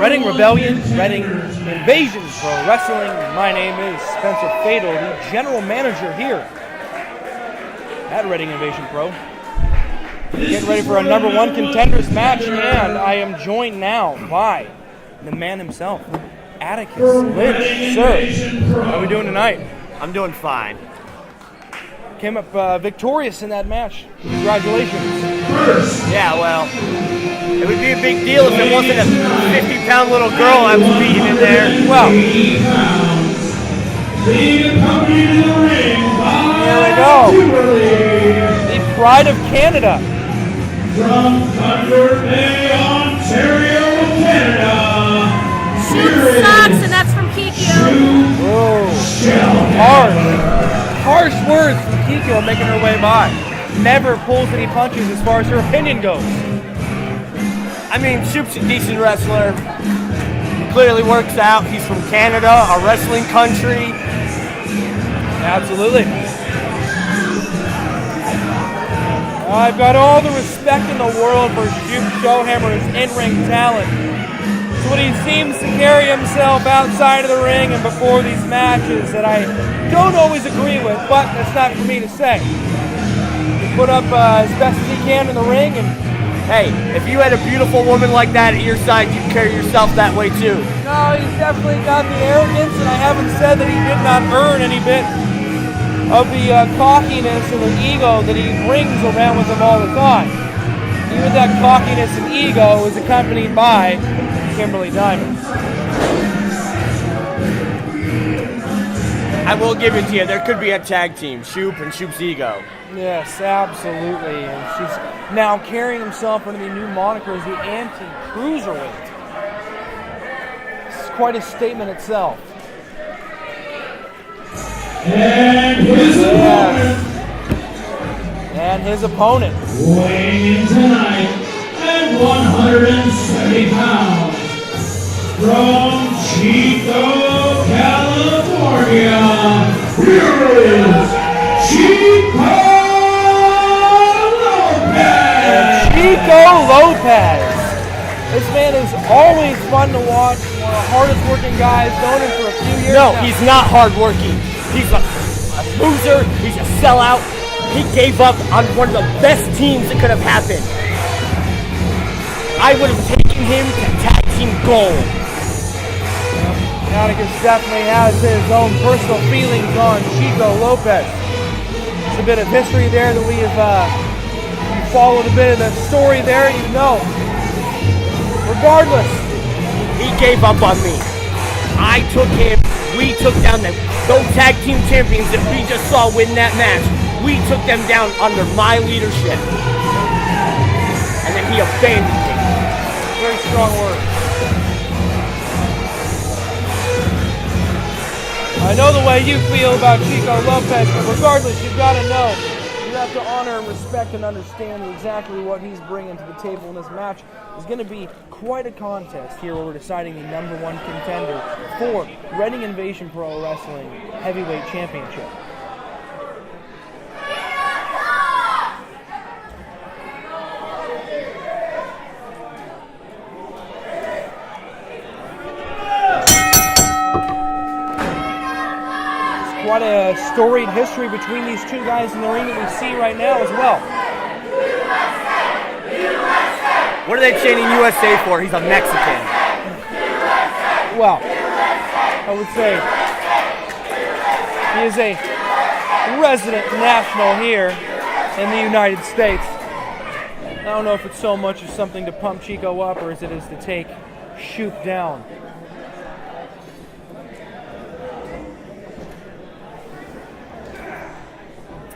Reading Rebellion, Reading Invasion Pro Wrestling. My name is Spencer Fatal, the general manager here at Reading Invasion Pro. Getting ready for a number one contenders match, and I am joined now by the man himself, Atticus Lynch. Sir, how are we doing tonight? I'm doing fine. Came up victorious in that match. Congratulations. Yeah, well, it would be a big deal if it wasn't a 50-pound little girl I was beating in there. Well, here we go. The pride of Canada. From Thunder Bay, Ontario, Canada. Shoop sucks, and that's from Kikyo. Harsh words from Kiko making her way by. Never pulls any punches as far as her opinion goes. I mean, Shoop's a decent wrestler. He clearly works out. He's from Canada, a wrestling country. Absolutely. I've got all the respect in the world for Shoop Shellhammer's in-ring talent. It's what he seems to carry himself outside of the ring and before these matches that I don't always agree with, but that's not for me to say. He put up as best as he can in the ring, and hey, if you had a beautiful woman like that at your side, you'd carry yourself that way too. no, he's definitely got the arrogance, and I haven't said that he did not earn any bit of the cockiness and the ego that he brings around with him all the time. Even that cockiness and ego is accompanied by Kimberly Diamond. I will give it to you. There could be a tag team, Shoop and Shoop's ego. Yes, absolutely. And she's now carrying himself under the new moniker as the anti-cruiserweight. It's quite a statement itself. And his opponent. And his opponent. Weighing in tonight at 170 pounds. From Chico, California, here is Chico Lopez! Chico Lopez! This man is always fun to watch. One of the hardest working guys, known him for a few years No, now. he's not hardworking. He's a loser. He's a sellout. He gave up on one of the best teams that could have happened. I would have taken him to tag team gold. Atticus definitely has his own personal feelings on Chico Lopez. There's a bit of history there that we have followed a bit of the story there, you know. Regardless, He gave up on me. I took him. We took down those tag team champions that we just saw win that match. We took them down under my leadership. And then he abandoned me. very strong words. I know the way you feel about Chico Lopez, but regardless, you've got to know. You have to honor and respect and understand exactly what he's bringing to the table in this match. It's going to be quite a contest here where we're deciding the number one contender for Reading Invasion Pro Wrestling Heavyweight Championship. Quite a storied history between these two guys in the ring that we see right now as well. What are they chanting USA for? He's a Mexican. Well, I would say he is a resident national here in the United States. I don't know if it's so much as something to pump Chico up or as it is to take Shoop down.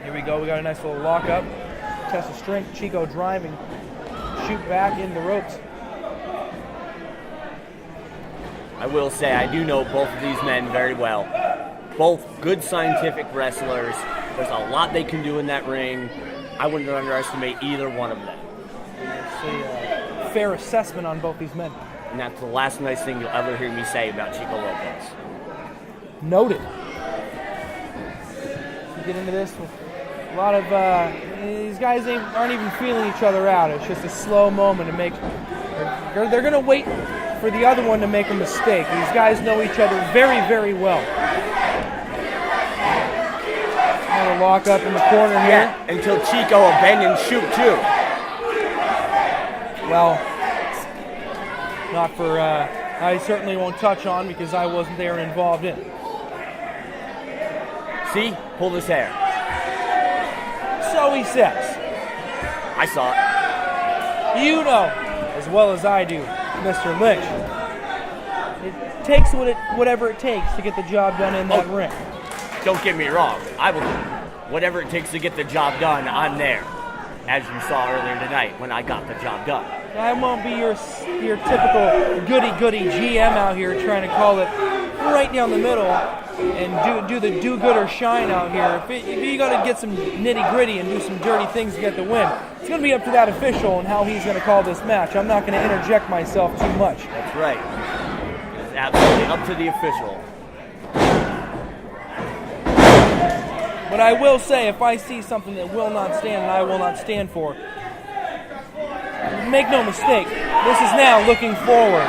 Here we go. We got a nice little lockup. Test of strength. Chico driving. Shoop back in the ropes. I will say, I do know both of these men very well. Both good scientific wrestlers. There's a lot they can do in that ring. I wouldn't underestimate either one of them. It's a fair assessment on both these men. And that's the last nice thing you'll ever hear me say about Chico Lopez. Noted. We get into this with a lot of these guys aren't even feeling each other out. It's just a slow moment to make. They're going to wait for the other one to make a mistake. These guys know each other very, very well. Another lock up in the corner here. Yeah, until Chico abandoned Shoop too. Well, not for, I certainly won't touch on because I wasn't there and involved in it. See? Pull his hair. So he says. I saw it. You know, as well as I do, Mr. Lynch. It takes whatever it takes to get the job done in that ring. Don't get me wrong. I will do whatever it takes to get the job done. I'm there, as you saw earlier tonight when I got the job done. I won't be your typical goody-goody GM out here trying to call it right down the middle and do the do good or shine out here. If you got to get some nitty-gritty and do some dirty things to get the win, it's going to be up to that official and how he's going to call this match. I'm not going to interject myself too much. That's right. It's absolutely up to the official. But I will say, if I see something that will not stand and I will not stand for, make no mistake, this is now looking forward.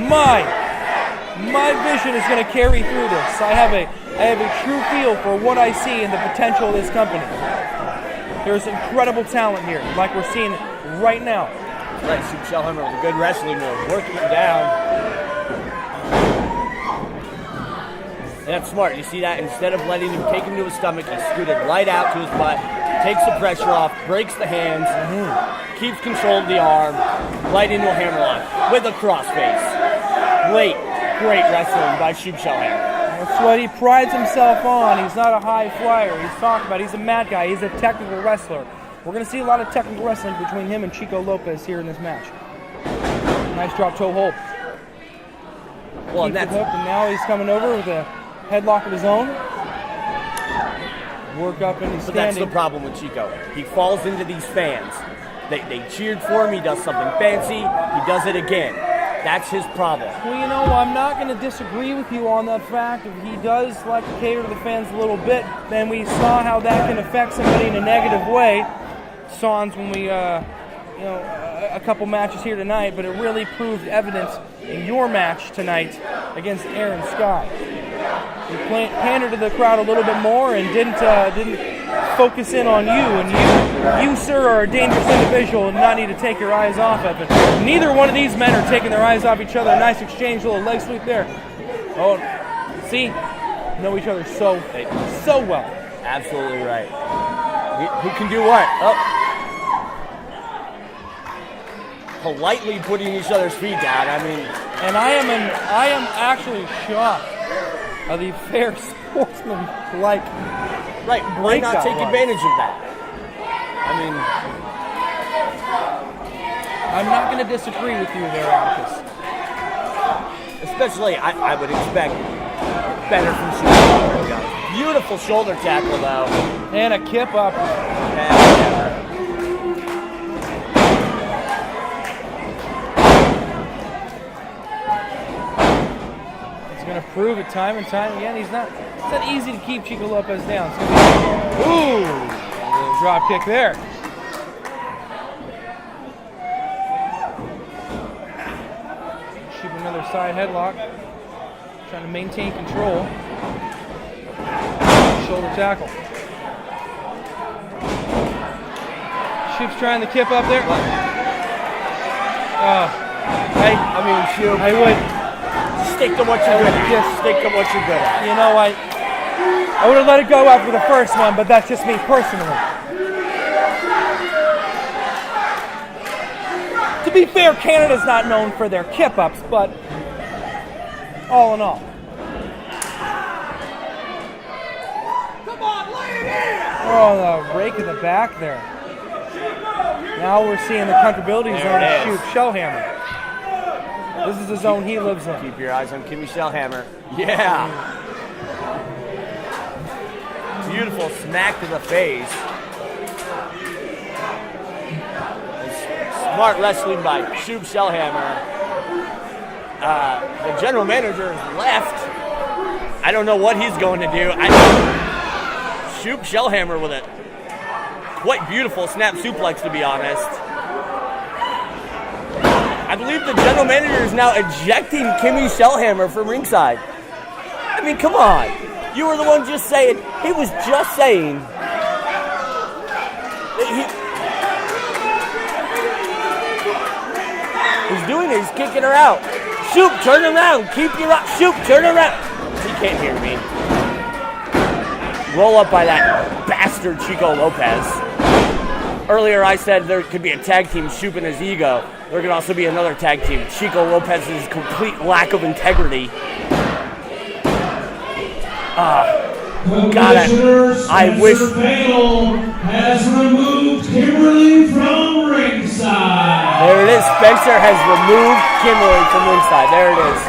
My vision is going to carry through this. I have a true feel for what I see and the potential of this company. There's incredible talent here, like we're seeing right now. Right, Shoop Shellhammer with a good wrestling move, working him down. That's smart. You see that? Instead of letting him take him to his stomach, he scooted right out to his butt, takes the pressure off, breaks the hands, keeps control of the arm, right into a hammerlock with a crossface. Great wrestling by Shoop Shellhammer. That's what he prides himself on. He's not a high flyer. He's talked about he's a mad guy. He's a technical wrestler. We're going to see a lot of technical wrestling between him and Chico Lopez here in this match. Nice drop toe hold. Well, and now he's coming over with a headlock of his own. Work up and he's standing. But that's the problem with Chico. He falls into these fans. They cheered for him. He does something fancy. He does it again. That's his problem. Well, you know, I'm not going to disagree with you on that fact. If he does like to cater to the fans a little bit, then we saw how that can affect somebody in a negative way. Sans when we, a couple matches here tonight, but it really proved evidence in your match tonight against Aaron Sky. You pandered to the crowd a little bit more and didn't focus in on you. And you, sir, are a dangerous individual and not need to take your eyes off of it. Neither one of these men are taking their eyes off each other. Nice exchange, little leg sweep there. Oh, see, know each other so well. Absolutely right. Who can do what? Oh. Politely putting each other's feet down. I mean, and I am actually shocked of the fair sportsman-like. Right, why not take advantage of that? I mean, I'm not going to disagree with you there, Atticus. Especially, I would expect better from Shoop. Beautiful shoulder tackle, though. And a kip up. Going to prove it time and time again. It's not easy to keep Chico Lopez down. Ooh, a little drop kick there. Shoot another side headlock. Trying to maintain control. Shoulder tackle. Shoop's trying to kip up there. Shoop. I would. Stick to what you're good at. Just stick to what you're good at. You know, I would have let it go after the first one, but that's just me personally. To be fair, Canada's not known for their kip-ups, but all in all. Come on, lay it in! Oh, the rake in the back there. Now we're seeing the comfortability zone of Shoop Shellhammer. This is the zone he lives in. Keep your eyes on Kimmy Shellhammer. Yeah. Beautiful smack to the face. Smart wrestling by Shoop Shellhammer. The general manager is left. I don't know what he's going to do. Shoop Shellhammer with a quite beautiful snap suplex, to be honest. I believe the general manager is now ejecting Kimmy Shellhammer from ringside. I mean, come on. You were the one just saying, he was just saying that he's doing it, he's kicking her out. Shoop, turn around, keep your eye. Shoop, turn around. He can't hear me. Roll up by that bastard Chico Lopez. Earlier I said there could be a tag team, Shoop and his ego. There could also be another tag team, Chico Lopez's complete lack of integrity. God, I wish. Fatal has removed Kimberly from ringside. There it is. Spencer has removed Kimberly from ringside. There it is.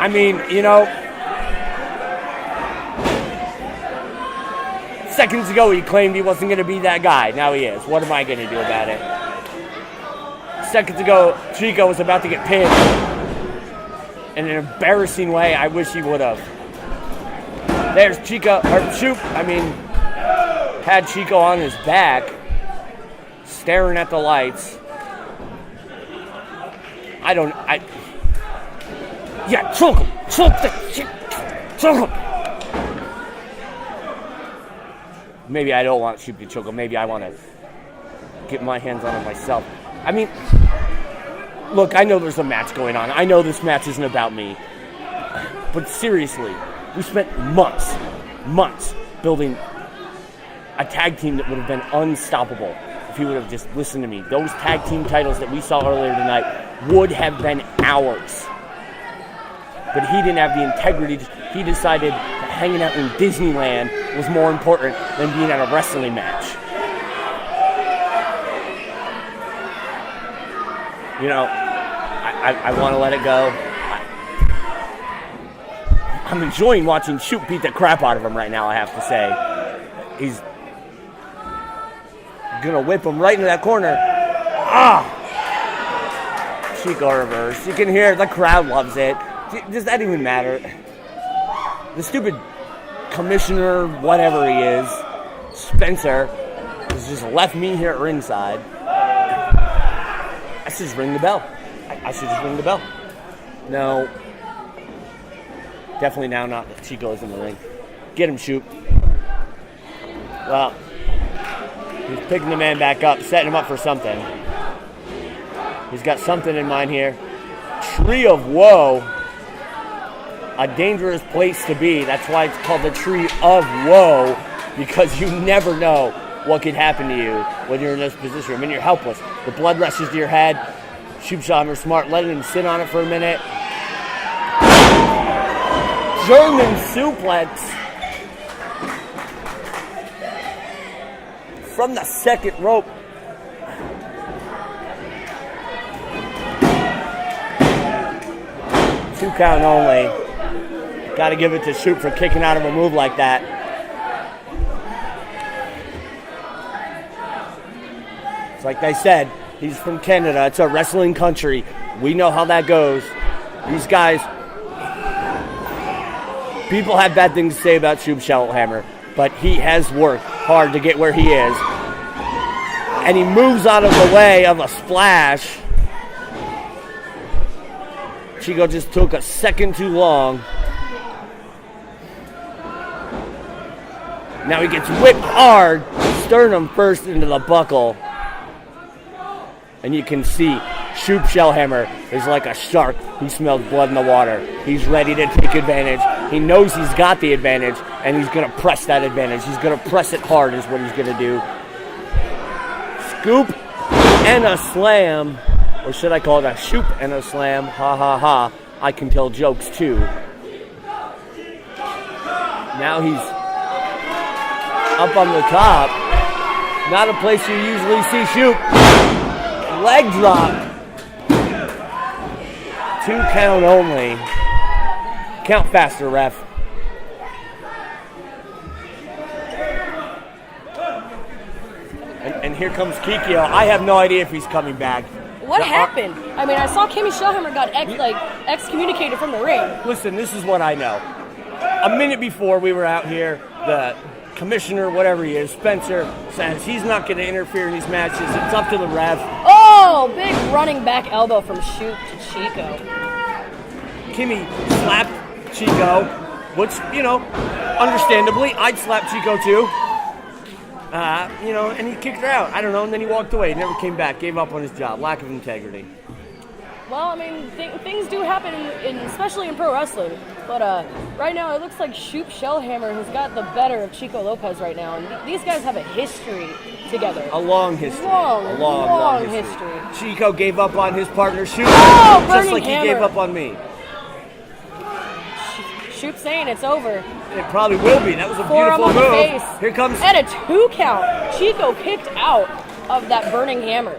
I mean, you know, seconds ago he claimed he wasn't going to be that guy. Now he is. What am I going to do about it? Seconds ago, Chico was about to get pinned in an embarrassing way. I wish he would have. There's Chico, or Shoop, had Chico on his back, staring at the lights. Yeah, choke him, choke him. Maybe I don't want Shoop to choke him, maybe I want to get my hands on him myself. I mean, look, I know there's a match going on. I know this match isn't about me. But seriously, we spent months building a tag team that would have been unstoppable if he would have just listened to me. Those tag team titles that we saw earlier tonight would have been ours. But he didn't have the integrity. He decided that hanging out in Disneyland was more important than being at a wrestling match. You know, I want to let it go. I'm enjoying watching Shoop beat the crap out of him right now, I have to say. He's going to whip him right into that corner. Chico reverse. You can hear it. The crowd loves it. Does that even matter? The stupid commissioner, whatever he is, Spencer, has just left me here at ringside. I should just ring the bell. I should just ring the bell. No. Definitely now not if Chico's in the ring. Get him, Shoop. Well, he's picking the man back up, setting him up for something. He's got something in mind here. Tree of Woe. A dangerous place to be. That's why it's called the Tree of Woe, because you never know what could happen to you when you're in this position. I mean, you're helpless. The blood rushes to your head. Shoop Shellhammer smart, letting him sit on it for a minute. German suplex from the second rope. Two count only. Got to give it to Shoop for kicking out of a move like that. It's like they said, he's from Canada. It's a wrestling country. We know how that goes. These guys, people have bad things to say about Shoop Shellhammer, but he has worked hard to get where he is. And he moves out of the way of a splash. Chico just took a second too long. Now he gets whipped hard, sternum first into the buckle. And you can see Shoop Shellhammer is like a shark who smells blood in the water. He's ready to take advantage. He knows he's got the advantage, and he's going to press that advantage. He's going to press it hard is what he's going to do. Scoop and a slam. Or should I call it a shoop and a slam? Ha ha ha. I can tell jokes too. Now he's up on the top. Not a place you usually see Shoop. Leg drop. 2 count only. Count faster, ref. And here comes Kikyo. I have no idea if he's coming back. What happened? I mean, I saw Kimmy Shellhammer got excommunicated from the ring. Listen, this is what I know. A minute before we were out here, the commissioner, whatever he is, Spencer, says he's not going to interfere in these matches. It's up to the ref. Oh! Oh, big running back elbow from Shoop to Chico. Kimmy slapped Chico, which, understandably, I'd slap Chico too. And he kicked her out. I don't know, and then he walked away. He never came back, gave up on his job. Lack of integrity. Well, I mean, things do happen, especially in pro wrestling. But right now, it looks like Shoop Shellhammer has got the better of Chico Lopez right now. And these guys have a history together. A long history. Long history. Chico gave up on his partner, Shoop, Oh, just like hammer. he gave up on me. Shoop saying it's over. It probably will be. That was a Forearm beautiful on the move. face. Here comes... And a 2 count. Chico kicked out of that burning hammer.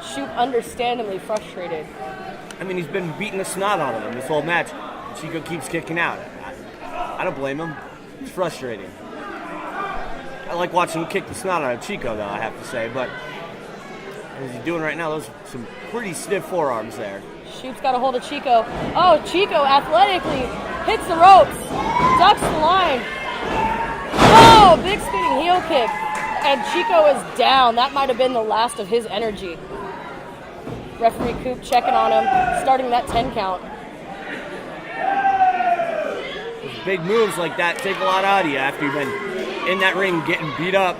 Shoop understandably frustrated. I mean, he's been beating the snot out of him this whole match. Chico keeps kicking out. I don't blame him. It's frustrating. I like watching him kick the snot out of Chico, though, I have to say. But as he's doing right now, those are some pretty stiff forearms there. Shoop's got a hold of Chico. Oh, Chico athletically hits the ropes. Ducks the line. Oh, big spinning heel kick. And Chico is down. That might have been the last of his energy. Referee Coop checking on him, starting that 10 count. Those big moves like that take a lot out of you after you've been in that ring getting beat up.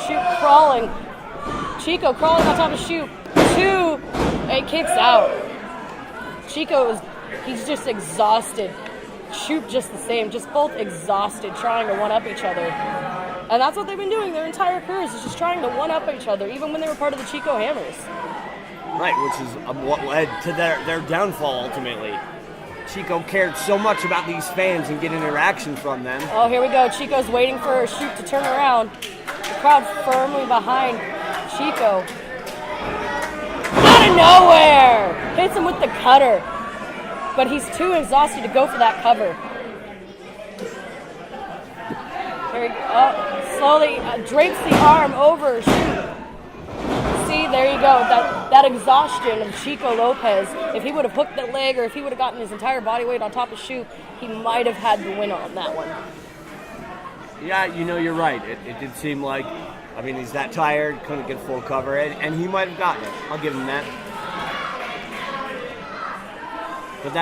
Shoop crawling. Chico crawling on top of Shoop. 2, and kicks out. Chico he's just exhausted. Shoop just the same, just both exhausted, trying to one-up each other. And that's what they've been doing their entire careers, is just trying to one-up each other, even when they were part of the Chico Hammers. Right, which is what led to their downfall ultimately. Chico cared so much about these fans and getting interaction from them. Oh, here we go. Chico's waiting for Shoop to turn around. The crowd firmly behind Chico. Out of nowhere! Hits him with the cutter. But he's too exhausted to go for that cover. There he slowly drapes the arm over Shoop. See, there you go. That exhaustion of Chico Lopez. If he would have hooked that leg, or if he would have gotten his entire body weight on top of Shoop, he might have had the win on that one. Yeah, you're right. It did seem like, he's that tired, couldn't get full cover, and he might have gotten it. I'll give him that. But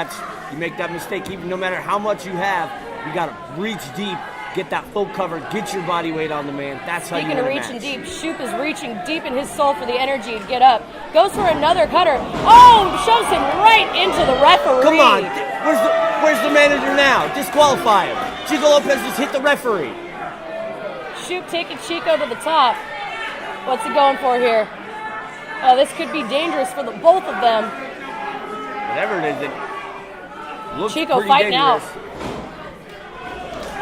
you make that mistake, even no matter how much you have, you got to reach deep, get that full cover, get your body weight on the man. That's how you win a match. Speaking of reaching deep, Shoop is reaching deep in his soul for the energy to get up. Goes for another cutter. Oh, shoves him right into the referee. Come on, where's the manager now? Disqualify him. Chico Lopez just hit the referee. Shoop taking Chico to the top. What's he going for here? Oh, this could be dangerous for both of them. Whatever it is, it looks Chico pretty fighting dangerous. out.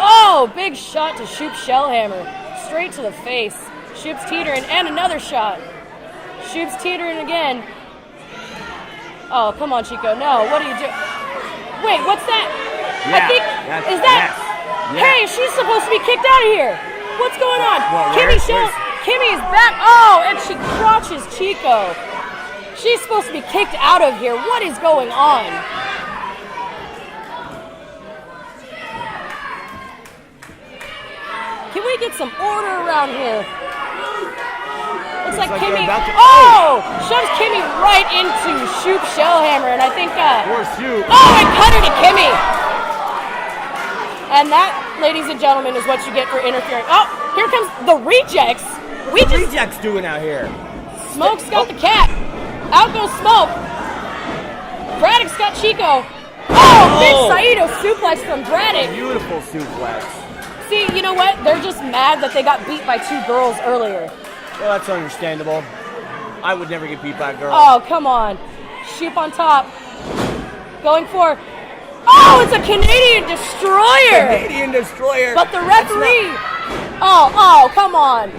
Oh, big shot to Shoop Shellhammer. Straight to the face. Shoop's teetering, and another shot. Shoop's teetering again. Oh, come on, Chico. No, what are you doing? Wait, what's that? Yeah, I think, is that? Yes. Hey, she's supposed to be kicked out of here. What's going on? Well, Kimmy is back. Oh, and she crotches Chico. She's supposed to be kicked out of here. What is going on? Can we get some order around here? Looks like Kimmy. Shoves Kimmy right into Shoop Shellhammer, and I think. Poor Shoop. Oh, and cutter to Kimmy. And that, ladies and gentlemen, is what you get for interfering. Oh, here comes the rejects. Rejects doing out here? Smoke's got the cat. Out goes Smoke. Braddock's got Chico. Oh, big Saito suplex from Braddock. Beautiful suplex. See, you know what? They're just mad that they got beat by 2 girls earlier. Well, that's understandable. I would never get beat by a girl. Oh, come on. Shoop on top. Going for... Oh, it's a Canadian Destroyer! Canadian Destroyer. But the referee... Oh, come on.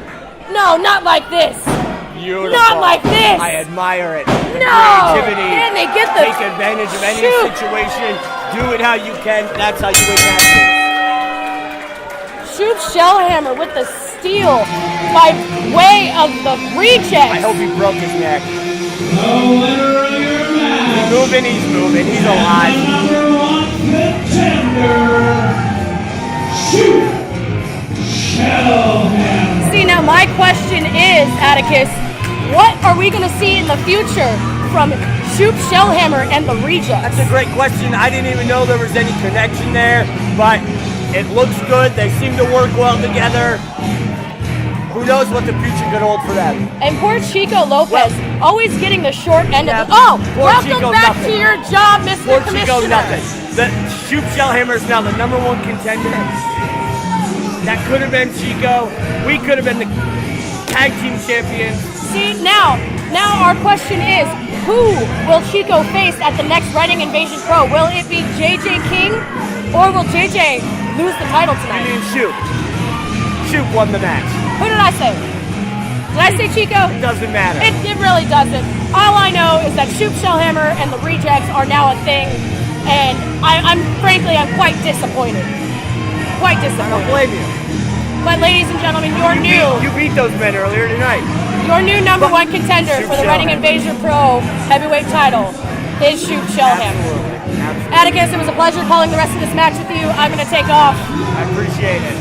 No, not like this. Beautiful. Not like this. I admire it. No. Creativity. And they get the... Take advantage of any Shoot. situation. Do it how you can. That's how you win matches. Shoop Shellhammer with the steel by way of the reject. I hope he broke his neck. The winner of your match. He's moving. He's alive. Number 1 contender, Shoop Shellhammer. See, now my question is, Atticus, what are we going to see in the future from Shoop Shellhammer and the Rejects? That's a great question. I didn't even know there was any connection there, but it looks good. They seem to work well together. Who knows what the future could hold for them? And poor Chico Lopez, always getting the short end of the... poor welcome Chico, back nothing. to your job, Mr. Poor Commissioner. Chico, nothing. The Shoop Shellhammer is now the #1 contender. That could have been Chico. We could have been the tag team champions. See, now our question is, who will Chico face at the next Writing Invasion Pro? Will it be JJ King, or will JJ lose the title I tonight? mean, Shoop. Shoop won the match. Who did I say? Did I say Chico? It doesn't matter. It really doesn't. All I know is that Shoop Shellhammer and the Rejects are now a thing, and I'm frankly quite disappointed. Quite I don't disappointed. blame you. But ladies and gentlemen, You beat those men earlier tonight. your new #1 contender Shoop for the Writing Shellhammer. Invasion Pro heavyweight title is Shoop Shellhammer. Absolutely. Atticus, it was a pleasure calling the rest of this match with you. I'm going to take off. I appreciate it.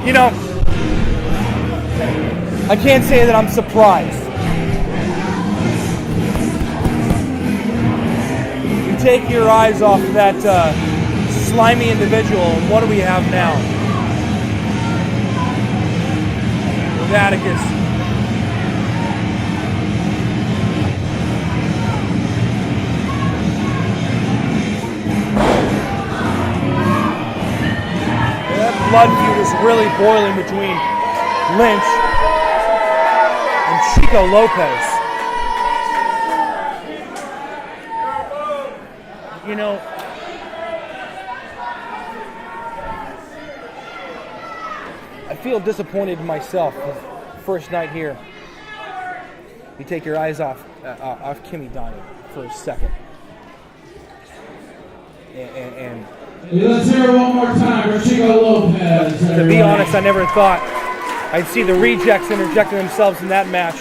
You know, I can't say that I'm surprised. You take your eyes off that slimy individual, and what do we have now? With Atticus. That blood feud is really boiling between Lynch and Chico Lopez. You know, I feel disappointed in myself the first night here. You take your eyes off Kimmy Donnie for a second. And Let's hear it one more time for Chico Lopez. to be honest, I never thought I'd see the Rejects interjecting themselves in that match.